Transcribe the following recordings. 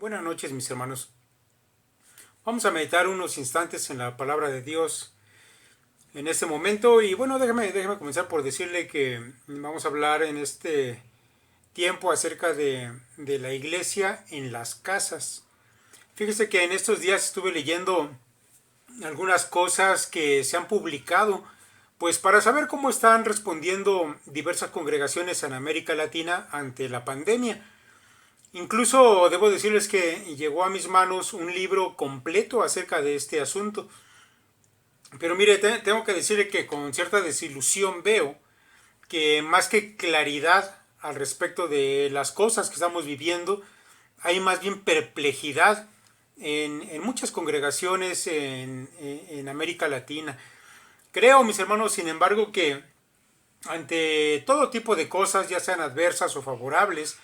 Buenas noches, mis hermanos. Vamos a meditar unos instantes en la palabra de Dios en este momento. Y bueno, déjeme comenzar por decirle que vamos a hablar en este tiempo acerca de la iglesia en las casas. Fíjese que en estos días estuve leyendo algunas cosas que se han publicado, pues para saber cómo están respondiendo diversas congregaciones en América Latina ante la pandemia. Incluso debo decirles que llegó a mis manos un libro completo acerca de este asunto. Pero mire, tengo que decirle que con cierta desilusión veo que más que claridad al respecto de las cosas que estamos viviendo, hay más bien perplejidad en muchas congregaciones en América Latina. Creo, mis hermanos, sin embargo, que ante todo tipo de cosas, ya sean adversas o favorables,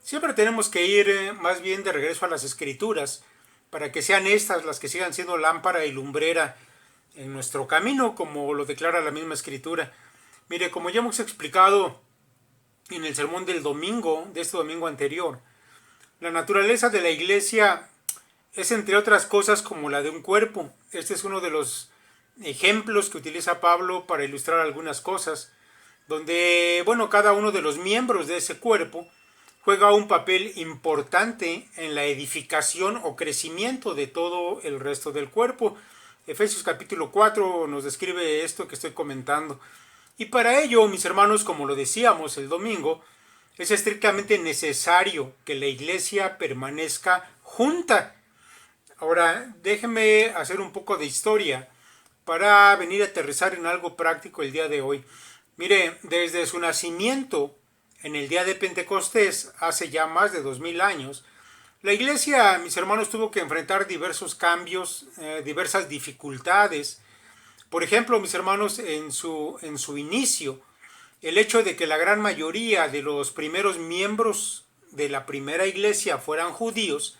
siempre tenemos que ir más bien de regreso a las escrituras, para que sean estas las que sigan siendo lámpara y lumbrera en nuestro camino, como lo declara la misma escritura. Mire, como ya hemos explicado en el sermón del domingo, de este domingo anterior, la naturaleza de la iglesia es, entre otras cosas, como la de un cuerpo. Este es uno de los ejemplos que utiliza Pablo para ilustrar algunas cosas, donde, bueno, cada uno de los miembros de ese cuerpo juega un papel importante en la edificación o crecimiento de todo el resto del cuerpo. Efesios capítulo 4 nos describe esto que estoy comentando. Y para ello, mis hermanos, como lo decíamos el domingo, es estrictamente necesario que la iglesia permanezca junta. Ahora, déjenme hacer un poco de historia para venir a aterrizar en algo práctico el día de hoy. Mire, desde su nacimiento, en el día de Pentecostés, hace ya más de 2000 años, la iglesia, mis hermanos, tuvo que enfrentar diversos cambios, diversas dificultades. Por ejemplo, mis hermanos, en su inicio, el hecho de que la gran mayoría de los primeros miembros de la primera iglesia fueran judíos,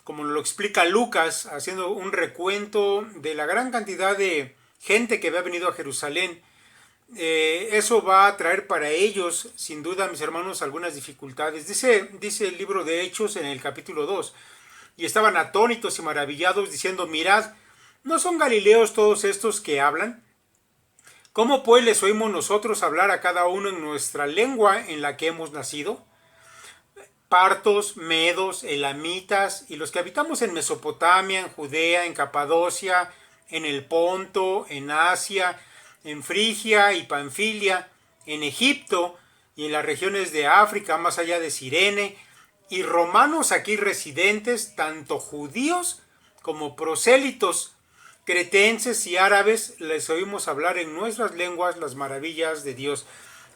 como lo explica Lucas, haciendo un recuento de la gran cantidad de gente que había venido a Jerusalén, eso va a traer para ellos, sin duda, mis hermanos, algunas dificultades. Dice el libro de Hechos en el capítulo 2, y estaban atónitos y maravillados, diciendo: mirad, ¿no son galileos todos estos que hablan? ¿Cómo pues les oímos nosotros hablar a cada uno en nuestra lengua en la que hemos nacido? Partos, medos, elamitas, y los que habitamos en Mesopotamia, en Judea, en Capadocia, en el Ponto, en Asia, en Frigia y Panfilia, en Egipto y en las regiones de África más allá de Cirene, y romanos aquí residentes, tanto judíos como prosélitos, cretenses y árabes, les oímos hablar en nuestras lenguas las maravillas de Dios.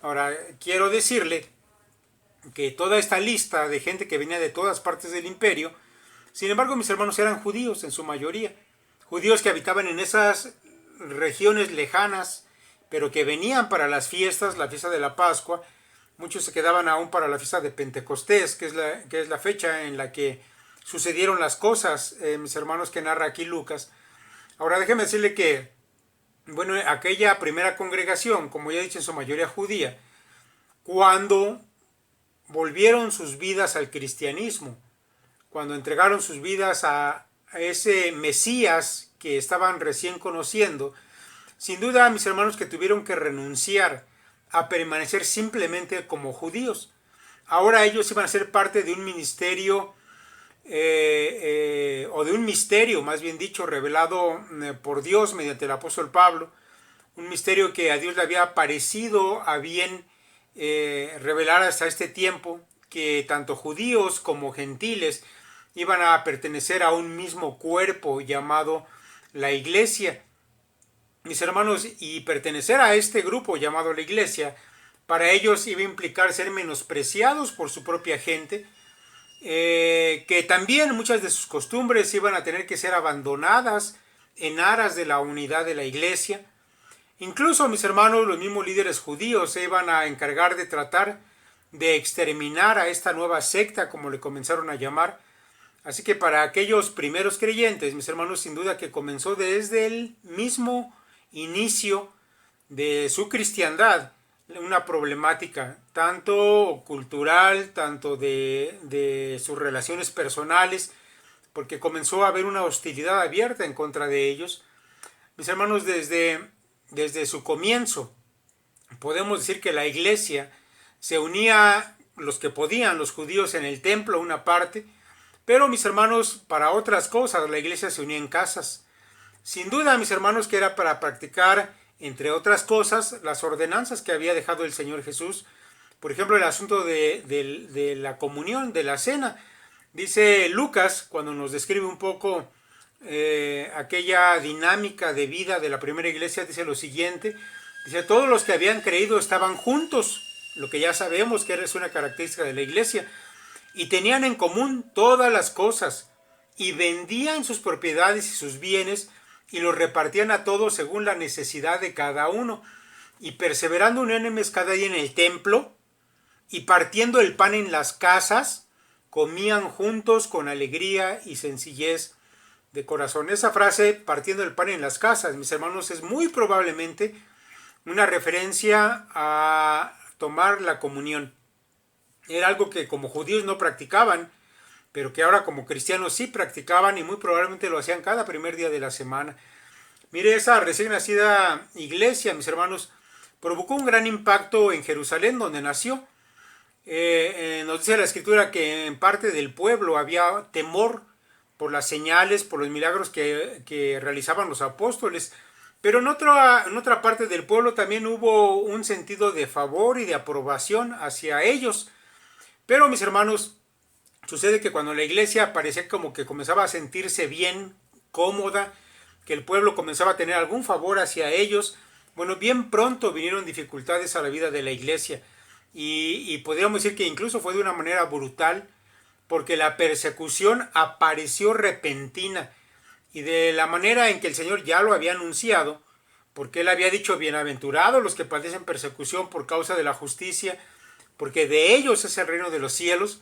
Ahora, quiero decirle que toda esta lista de gente que venía de todas partes del imperio, sin embargo, mis hermanos, eran judíos en su mayoría, judíos que habitaban en esas regiones lejanas, pero que venían para las fiestas, la fiesta de la Pascua. Muchos se quedaban aún para la fiesta de Pentecostés, que es la fecha en la que sucedieron las cosas, mis hermanos, que narra aquí Lucas. Ahora déjeme decirle que, bueno, aquella primera congregación, como ya he dicho, en su mayoría judía, cuando volvieron sus vidas al cristianismo, cuando entregaron sus vidas a ese Mesías que estaban recién conociendo, sin duda, mis hermanos, que tuvieron que renunciar a permanecer simplemente como judíos. Ahora ellos iban a ser parte de un ministerio, o de un misterio, más bien dicho, revelado por Dios mediante el apóstol Pablo, un misterio que a Dios le había parecido a bien revelar hasta este tiempo, que tanto judíos como gentiles iban a pertenecer a un mismo cuerpo llamado la iglesia. Mis hermanos, y pertenecer a este grupo llamado la iglesia, para ellos iba a implicar ser menospreciados por su propia gente, que también muchas de sus costumbres iban a tener que ser abandonadas en aras de la unidad de la iglesia. Incluso, mis hermanos, los mismos líderes judíos se iban a encargar de tratar de exterminar a esta nueva secta, como le comenzaron a llamar. Así que para aquellos primeros creyentes, mis hermanos, sin duda que comenzó desde el mismo inicio de su cristiandad una problemática tanto cultural, tanto de sus relaciones personales, porque comenzó a haber una hostilidad abierta en contra de ellos. Mis hermanos, desde su comienzo, podemos decir que la iglesia se unía los que podían, los judíos en el templo, una parte, pero mis hermanos, para otras cosas, la iglesia se unía en casas. Sin duda, mis hermanos, que era para practicar, entre otras cosas, las ordenanzas que había dejado el Señor Jesús. Por ejemplo, el asunto de la comunión, de la cena. Dice Lucas, cuando nos describe un poco aquella dinámica de vida de la primera iglesia, dice lo siguiente. Dice, todos los que habían creído estaban juntos, lo que ya sabemos que es una característica de la iglesia, y tenían en común todas las cosas, y vendían sus propiedades y sus bienes, y los repartían a todos según la necesidad de cada uno, y perseverando unánimes cada día en el templo, y partiendo el pan en las casas, comían juntos con alegría y sencillez de corazón. Esa frase, partiendo el pan en las casas, mis hermanos, es muy probablemente una referencia a tomar la comunión. Era algo que como judíos no practicaban, pero que ahora como cristianos sí practicaban y muy probablemente lo hacían cada primer día de la semana. Mire, esa recién nacida iglesia, mis hermanos, provocó un gran impacto en Jerusalén, donde nació. Nos dice la escritura que en parte del pueblo había temor por las señales, por los milagros que realizaban los apóstoles. Pero en otra parte del pueblo también hubo un sentido de favor y de aprobación hacia ellos. Pero mis hermanos, sucede que cuando la iglesia parecía como que comenzaba a sentirse bien, cómoda, que el pueblo comenzaba a tener algún favor hacia ellos, bueno, bien pronto vinieron dificultades a la vida de la iglesia. Y podríamos decir que incluso fue de una manera brutal, porque la persecución apareció repentina y de la manera en que el Señor ya lo había anunciado, porque Él había dicho, bienaventurados los que padecen persecución por causa de la justicia, porque de ellos es el reino de los cielos.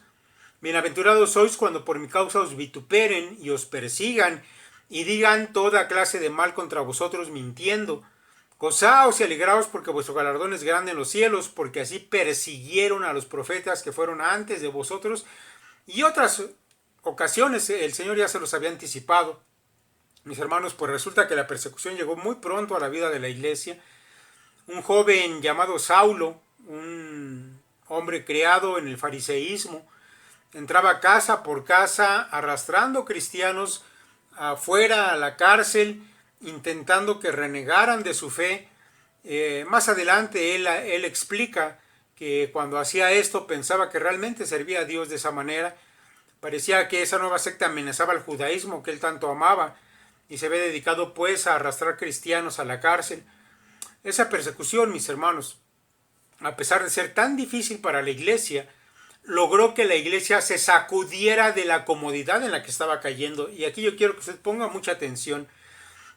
Bienaventurados sois cuando por mi causa os vituperen y os persigan y digan toda clase de mal contra vosotros mintiendo. Gozaos y alegraos porque vuestro galardón es grande en los cielos, porque así persiguieron a los profetas que fueron antes de vosotros. Y otras ocasiones el Señor ya se los había anticipado. Mis hermanos, pues resulta que la persecución llegó muy pronto a la vida de la iglesia. Un joven llamado Saulo, un hombre criado en el fariseísmo, entraba casa por casa arrastrando cristianos afuera a la cárcel, intentando que renegaran de su fe. Más adelante él explica que cuando hacía esto pensaba que realmente servía a Dios de esa manera. Parecía que esa nueva secta amenazaba al judaísmo que él tanto amaba y se había dedicado pues a arrastrar cristianos a la cárcel. Esa persecución, mis hermanos, a pesar de ser tan difícil para la iglesia, logró que la iglesia se sacudiera de la comodidad en la que estaba cayendo. Y aquí yo quiero que usted ponga mucha atención,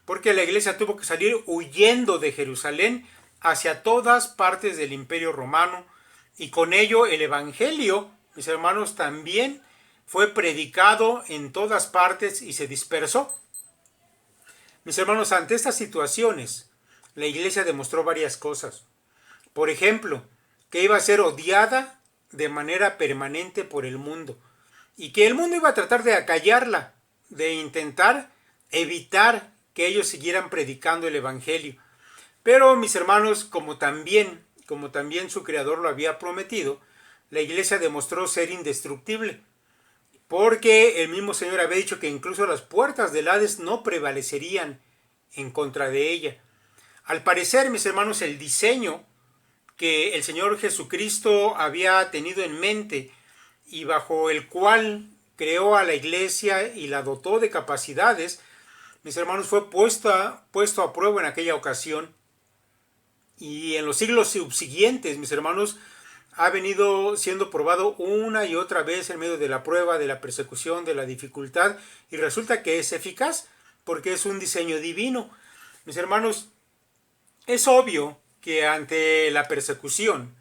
porque la iglesia tuvo que salir huyendo de Jerusalén hacia todas partes del Imperio Romano, y con ello el Evangelio, mis hermanos, también fue predicado en todas partes y se dispersó. Mis hermanos, ante estas situaciones, la iglesia demostró varias cosas. Por ejemplo, que iba a ser odiada de manera permanente por el mundo y que el mundo iba a tratar de acallarla, de intentar evitar que ellos siguieran predicando el Evangelio. Pero mis hermanos, como también su creador lo había prometido, la iglesia demostró ser indestructible, porque el mismo Señor había dicho que incluso las puertas del Hades no prevalecerían en contra de ella. Al parecer, mis hermanos, el diseño que el Señor Jesucristo había tenido en mente y bajo el cual creó a la iglesia y la dotó de capacidades, mis hermanos, fue puesto a prueba en aquella ocasión, y en los siglos subsiguientes, mis hermanos, ha venido siendo probado una y otra vez en medio de la prueba, de la persecución, de la dificultad, y resulta que es eficaz porque es un diseño divino. Mis hermanos, es obvio que ante la persecución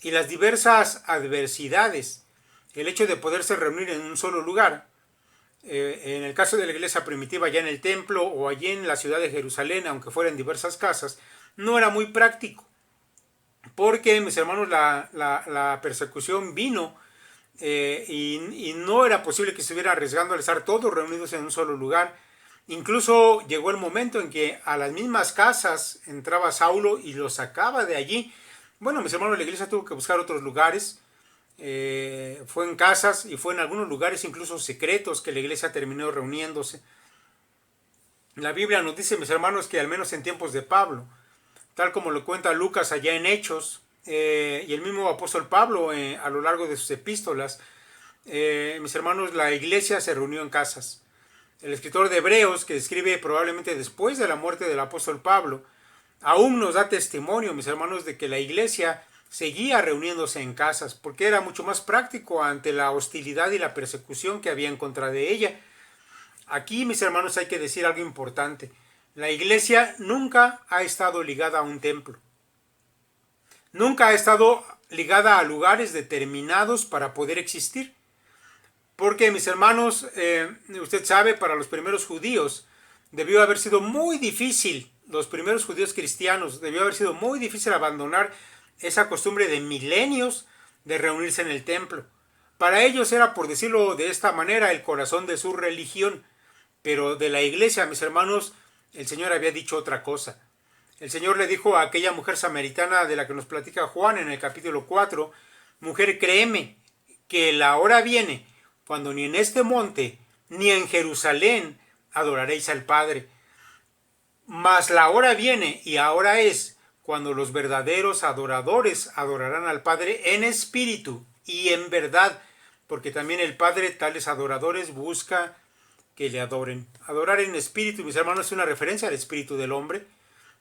y las diversas adversidades, el hecho de poderse reunir en un solo lugar, en el caso de la iglesia primitiva ya en el templo o allí en la ciudad de Jerusalén, aunque fuera en diversas casas, no era muy práctico. porque, mis hermanos, la persecución vino y no era posible que se estuviera arriesgando al estar todos reunidos en un solo lugar. Incluso llegó el momento en que a las mismas casas entraba Saulo y los sacaba de allí. Bueno, mis hermanos, la iglesia tuvo que buscar otros lugares. Fue en casas y fue en algunos lugares incluso secretos que la iglesia terminó reuniéndose. La Biblia nos dice, mis hermanos, que al menos en tiempos de Pablo, tal como lo cuenta Lucas allá en Hechos, y el mismo apóstol Pablo a lo largo de sus epístolas, mis hermanos, la iglesia se reunió en casas. El escritor de Hebreos, que escribe probablemente después de la muerte del apóstol Pablo, aún nos da testimonio, mis hermanos, de que la iglesia seguía reuniéndose en casas, porque era mucho más práctico ante la hostilidad y la persecución que había en contra de ella. Aquí, mis hermanos, hay que decir algo importante. La iglesia nunca ha estado ligada a un templo. Nunca ha estado ligada a lugares determinados para poder existir. Porque, mis hermanos, usted sabe, para los primeros judíos debió haber sido muy difícil, los primeros judíos cristianos, debió haber sido muy difícil abandonar esa costumbre de milenios de reunirse en el templo. Para ellos era, por decirlo de esta manera, el corazón de su religión. Pero de la iglesia, mis hermanos, el Señor había dicho otra cosa. El Señor le dijo a aquella mujer samaritana de la que nos platica Juan en el capítulo 4, mujer, créeme que la hora viene cuando ni en este monte ni en Jerusalén adoraréis al Padre. Mas la hora viene y ahora es cuando los verdaderos adoradores adorarán al Padre en espíritu y en verdad, porque también el Padre tales adoradores busca que le adoren. Adorar en espíritu, mis hermanos, es una referencia al espíritu del hombre.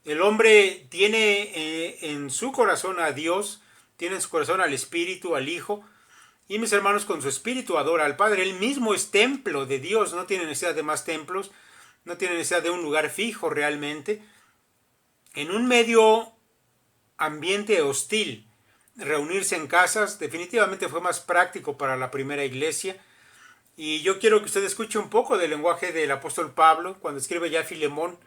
El hombre tiene en su corazón a Dios, tiene en su corazón al Espíritu, al Hijo, y mis hermanos, con su espíritu adora al Padre. Él mismo es templo de Dios, no tiene necesidad de más templos, no tiene necesidad de un lugar fijo realmente. En un medio ambiente hostil, reunirse en casas definitivamente fue más práctico para la primera iglesia. Y yo quiero que usted escuche un poco del lenguaje del apóstol Pablo cuando escribe ya a Filemón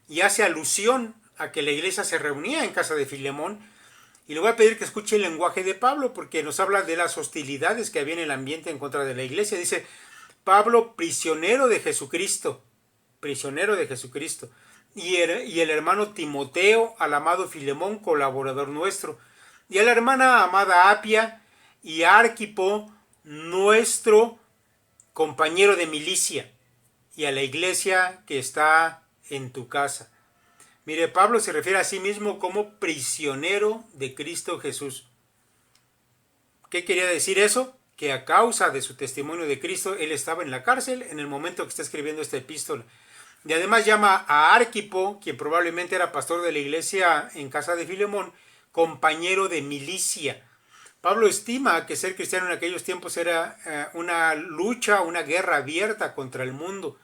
y hace alusión a que la iglesia se reunía en casa de Filemón. Y le voy a pedir que escuche el lenguaje de Pablo porque nos habla de las hostilidades que había en el ambiente en contra de la iglesia. Dice, Pablo, prisionero de Jesucristo, y el hermano Timoteo, al amado Filemón, colaborador nuestro, y a la hermana amada Apia y a Arquipo, nuestro compañero de milicia, y a la iglesia que está en tu casa. Mire, Pablo se refiere a sí mismo como prisionero de Cristo Jesús. ¿Qué quería decir eso? Que a causa de su testimonio de Cristo, él estaba en la cárcel en el momento que está escribiendo esta epístola. Y además llama a Arquipo, quien probablemente era pastor de la iglesia en casa de Filemón, compañero de milicia. Pablo estima que ser cristiano en aquellos tiempos era una lucha, una guerra abierta contra el mundo,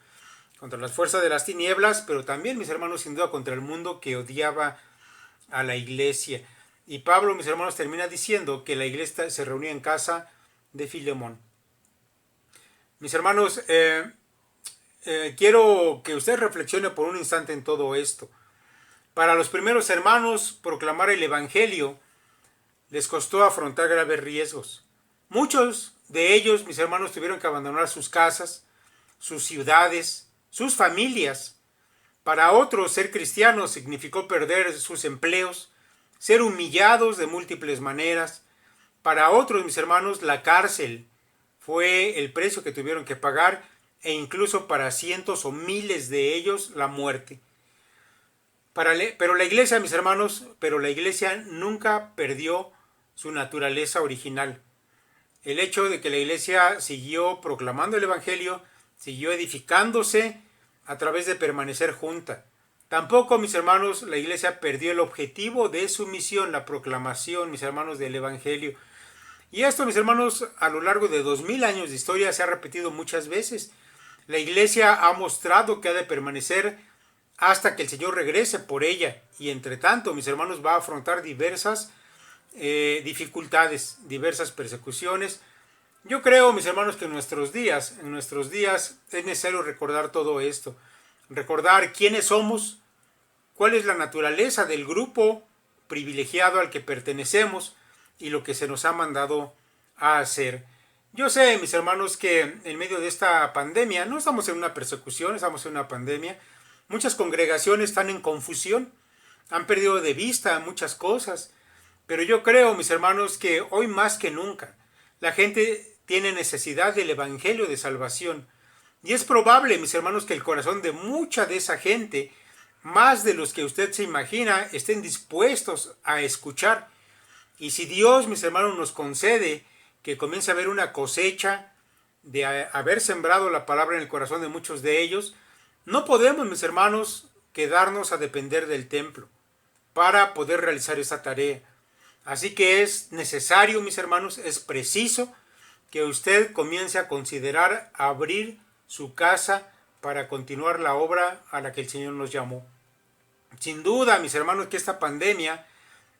contra las fuerzas de las tinieblas, pero también, mis hermanos, sin duda contra el mundo que odiaba a la iglesia. Y Pablo, mis hermanos, termina diciendo que la iglesia se reunía en casa de Filemón. Mis hermanos, quiero que usted reflexione por un instante en todo esto. Para los primeros hermanos, proclamar el evangelio les costó afrontar graves riesgos. Muchos de ellos, mis hermanos, tuvieron que abandonar sus casas, sus ciudades, sus familias. Para otros, ser cristianos significó perder sus empleos, ser humillados de múltiples maneras. Para otros, mis hermanos, la cárcel fue el precio que tuvieron que pagar, e incluso para cientos o miles de ellos, la muerte. Pero la iglesia, mis hermanos, nunca perdió su naturaleza original. El hecho de que la iglesia siguió proclamando el evangelio, siguió edificándose a través de permanecer junta. Tampoco, mis hermanos, la iglesia perdió el objetivo de su misión, la proclamación, mis hermanos, del evangelio. Y esto, mis hermanos, a lo largo de 2000 años de historia se ha repetido muchas veces. La iglesia ha mostrado que ha de permanecer hasta que el Señor regrese por ella. Y entre tanto, mis hermanos, va a afrontar diversas dificultades, diversas persecuciones. Yo creo, mis hermanos, que en nuestros días es necesario recordar todo esto. Recordar quiénes somos, cuál es la naturaleza del grupo privilegiado al que pertenecemos y lo que se nos ha mandado a hacer. Yo sé, mis hermanos, que en medio de esta pandemia, no estamos en una persecución, estamos en una pandemia. Muchas congregaciones están en confusión, han perdido de vista muchas cosas, pero yo creo, mis hermanos, que hoy más que nunca la gente tiene necesidad del evangelio de salvación. Y es probable, mis hermanos, que el corazón de mucha de esa gente, más de los que usted se imagina, estén dispuestos a escuchar. Y si Dios, mis hermanos, nos concede que comience a haber una cosecha de haber sembrado la palabra en el corazón de muchos de ellos, no podemos, mis hermanos, quedarnos a depender del templo para poder realizar esa tarea. Así que es necesario, mis hermanos, es preciso que usted comience a considerar abrir su casa para continuar la obra a la que el Señor nos llamó. Sin duda, mis hermanos, que esta pandemia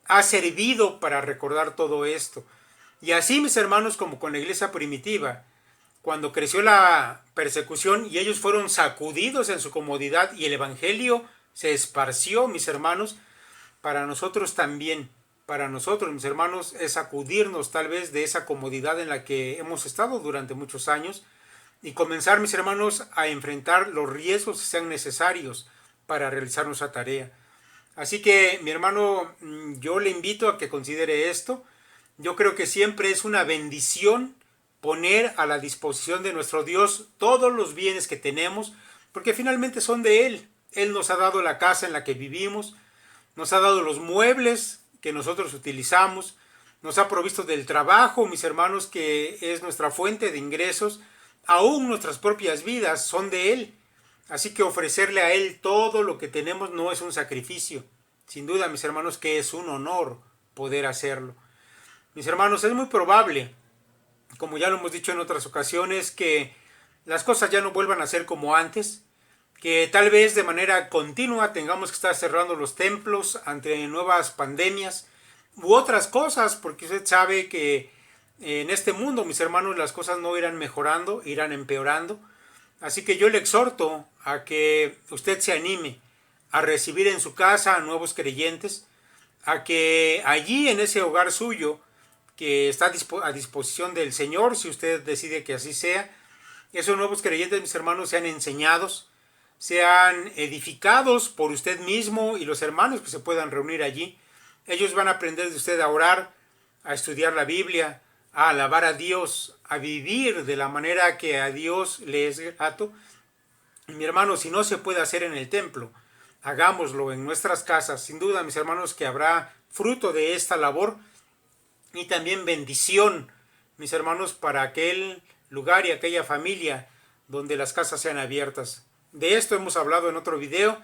ha servido para recordar todo esto. Y así, mis hermanos, como con la iglesia primitiva, cuando creció la persecución y ellos fueron sacudidos en su comodidad y el evangelio se esparció, mis hermanos, para nosotros también, para nosotros, mis hermanos, es sacudirnos tal vez de esa comodidad en la que hemos estado durante muchos años y comenzar, mis hermanos, a enfrentar los riesgos que sean necesarios para realizar nuestra tarea. Así que, mi hermano, yo le invito a que considere esto. Yo creo que siempre es una bendición poner a la disposición de nuestro Dios todos los bienes que tenemos, porque finalmente son de Él. Él nos ha dado la casa en la que vivimos, nos ha dado los muebles que nosotros utilizamos, nos ha provisto del trabajo, mis hermanos, que es nuestra fuente de ingresos. Aún nuestras propias vidas son de Él. Así que ofrecerle a Él todo lo que tenemos no es un sacrificio. Sin duda, mis hermanos, que es un honor poder hacerlo. Mis hermanos, es muy probable, como ya lo hemos dicho en otras ocasiones, que las cosas ya no vuelvan a ser como antes, que tal vez de manera continua tengamos que estar cerrando los templos ante nuevas pandemias u otras cosas, porque usted sabe que en este mundo, mis hermanos, las cosas no irán mejorando, irán empeorando. Así que yo le exhorto a que usted se anime a recibir en su casa a nuevos creyentes, a que allí en ese hogar suyo, que está a disposición del Señor, si usted decide que así sea, esos nuevos creyentes, mis hermanos, sean enseñados, sean edificados por usted mismo y los hermanos que se puedan reunir allí. Ellos van a aprender de usted a orar, a estudiar la Biblia, a alabar a Dios, a vivir de la manera que a Dios le es grato. Y mi hermano, si no se puede hacer en el templo, hagámoslo en nuestras casas. Sin duda, mis hermanos, que habrá fruto de esta labor y también bendición, mis hermanos, para aquel lugar y aquella familia donde las casas sean abiertas. De esto hemos hablado en otro video,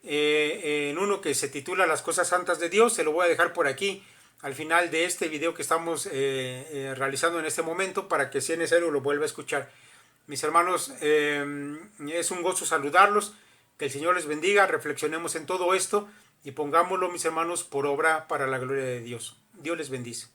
en uno que se titula Las cosas santas de Dios. Se lo voy a dejar por aquí al final de este video que estamos realizando en este momento, para que si es necesario lo vuelva a escuchar. Mis hermanos, es un gozo saludarlos, que el Señor les bendiga, reflexionemos en todo esto y pongámoslo, mis hermanos, por obra para la gloria de Dios. Dios les bendice.